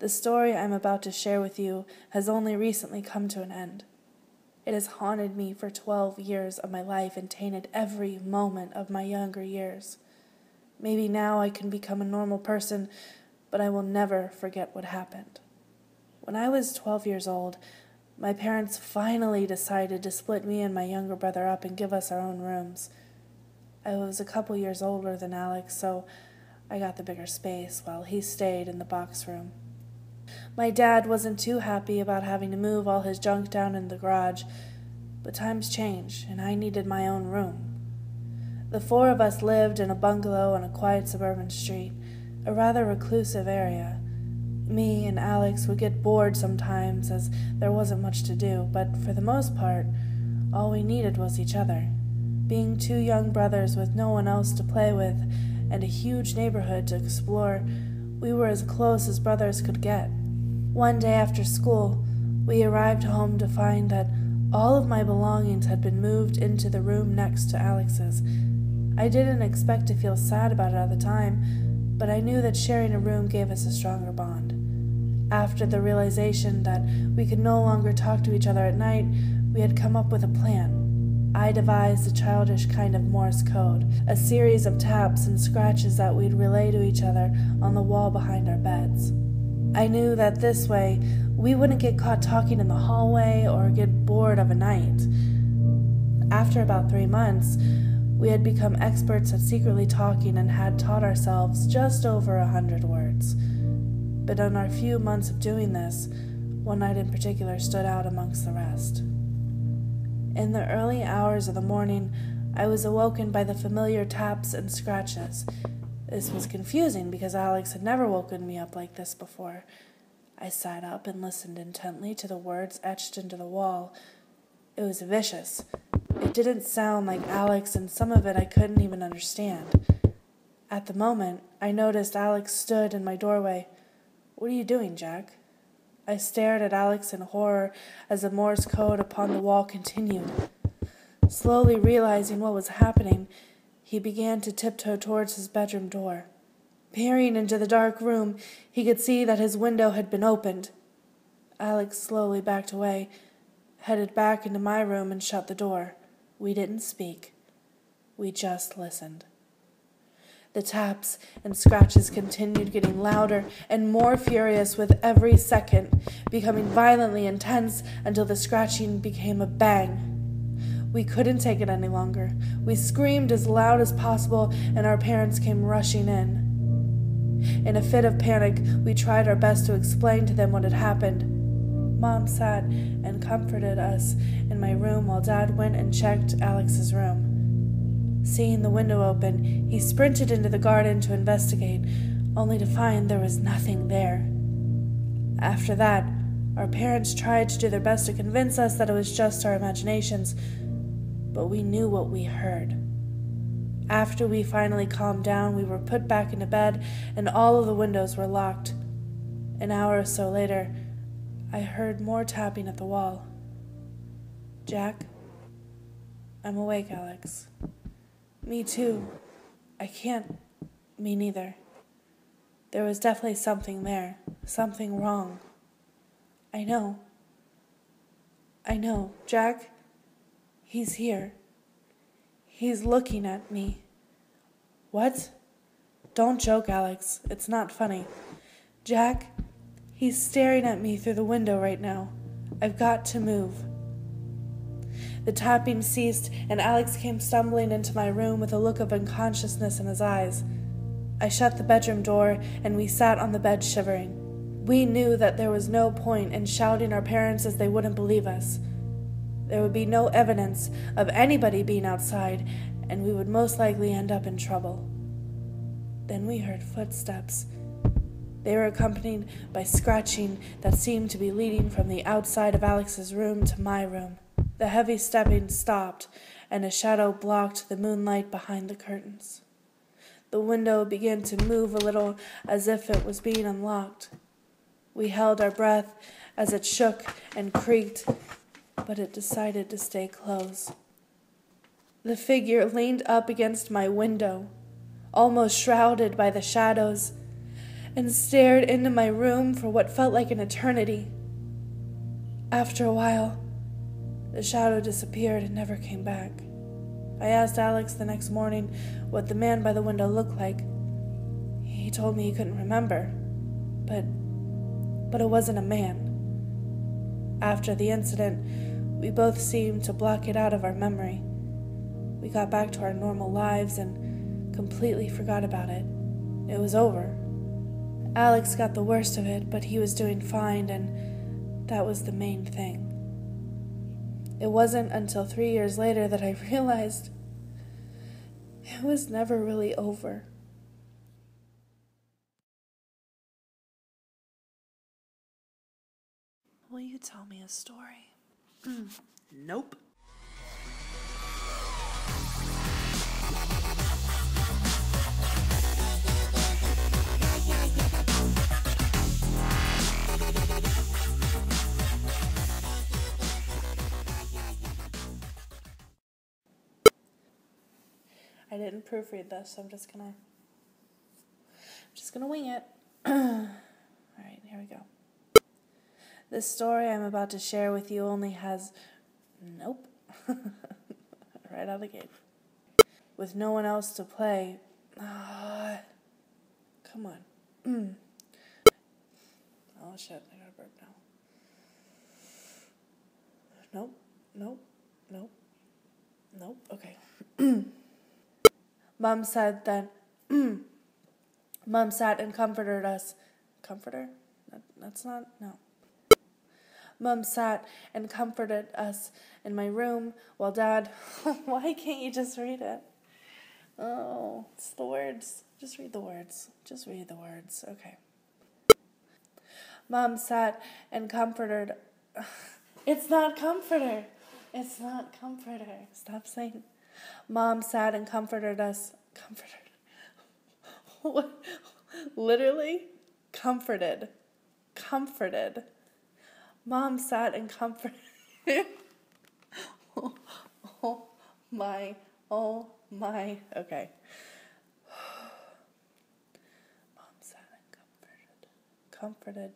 The story I'm about to share with you has only recently come to an end. It has haunted me for 12 years of my life and tainted every moment of my younger years. Maybe now I can become a normal person, but I will never forget what happened. When I was 12 years old, my parents finally decided to split me and my younger brother up and give us our own rooms. I was a couple years older than Alex, so I got the bigger space while he stayed in the box room. My dad wasn't too happy about having to move all his junk down in the garage, but times change, and I needed my own room. The four of us lived in a bungalow on a quiet suburban street, a rather reclusive area. Me and Alex would get bored sometimes as there wasn't much to do, but for the most part, all we needed was each other. Being two young brothers with no one else to play with and a huge neighborhood to explore, we were as close as brothers could get. One day after school, we arrived home to find that all of my belongings had been moved into the room next to Alex's. I didn't expect to feel sad about it at the time, but I knew that sharing a room gave us a stronger bond. After the realization that we could no longer talk to each other at night, we had come up with a plan. I devised a childish kind of Morse code, a series of taps and scratches that we'd relay to each other on the wall behind our beds. I knew that this way we wouldn't get caught talking in the hallway or get bored of a night. After about 3 months, we had become experts at secretly talking and had taught ourselves just over 100 words. But in our few months of doing this, one night in particular stood out amongst the rest. In the early hours of the morning, I was awoken by the familiar taps and scratches. This was confusing because Alex had never woken me up like this before. I sat up and listened intently to the words etched into the wall. It was vicious. It didn't sound like Alex, and some of it I couldn't even understand. At the moment, I noticed Alex stood in my doorway. "What are you doing, Jack?" I stared at Alex in horror as the Morse code upon the wall continued. Slowly realizing what was happening, he began to tiptoe towards his bedroom door. Peering into the dark room, he could see that his window had been opened. Alex slowly backed away, headed back into my room and shut the door. We didn't speak. We just listened. The taps and scratches continued getting louder and more furious with every second, becoming violently intense until the scratching became a bang. We couldn't take it any longer. We screamed as loud as possible, and our parents came rushing in. In a fit of panic, we tried our best to explain to them what had happened. Mom sat and comforted us in my room while Dad went and checked Alex's room. Seeing the window open, he sprinted into the garden to investigate, only to find there was nothing there. After that, our parents tried to do their best to convince us that it was just our imaginations, but we knew what we heard. After we finally calmed down, we were put back into bed, and all of the windows were locked. An hour or so later, I heard more tapping at the wall. "Jack?" "I'm awake, Alex." "Me too. I can't." "Me neither." There was definitely something there, something wrong. I know. Jack, he's here. He's looking at me." "What?" "Don't joke, Alex. It's not funny." "Jack, he's staring at me through the window right now. I've got to move." The tapping ceased, and Alex came stumbling into my room with a look of unconsciousness in his eyes. I shut the bedroom door, and we sat on the bed shivering. We knew that there was no point in shouting our parents as they wouldn't believe us. There would be no evidence of anybody being outside, and we would most likely end up in trouble. Then we heard footsteps. They were accompanied by scratching that seemed to be leading from the outside of Alex's room to my room. The heavy stepping stopped, and a shadow blocked the moonlight behind the curtains. The window began to move a little as if it was being unlocked. We held our breath as it shook and creaked, but it decided to stay closed. The figure leaned up against my window, almost shrouded by the shadows. and stared into my room for what felt like an eternity. After a while, the shadow disappeared and never came back. I asked Alex the next morning what the man by the window looked like. He told me he couldn't remember, but it wasn't a man. After the incident, we both seemed to block it out of our memory. We got back to our normal lives and completely forgot about it. It was over. Alex got the worst of it, but he was doing fine, and that was the main thing. It wasn't until 3 years later that I realized it was never really over. Will you tell me a story? Nope. I didn't proofread this, so I'm just gonna wing it. Alright, here we go. This story I'm about to share with you only has nope. Right out of the gate. With no one else to play. Come on. Oh shit, I gotta burp now. Nope. Okay. Mom said that Mom sat and comforted us. Comforter? That's not, no. Mom sat and comforted us in my room while Dad... Why can't you just read it? Oh, it's the words. Just read the words. Okay. Mom sat and comforted... It's not comforter. Stop saying... Mom sat and comforted us. Comforted. What? Literally? Comforted. Mom sat and comforted. Oh my. Okay. Mom sat and comforted.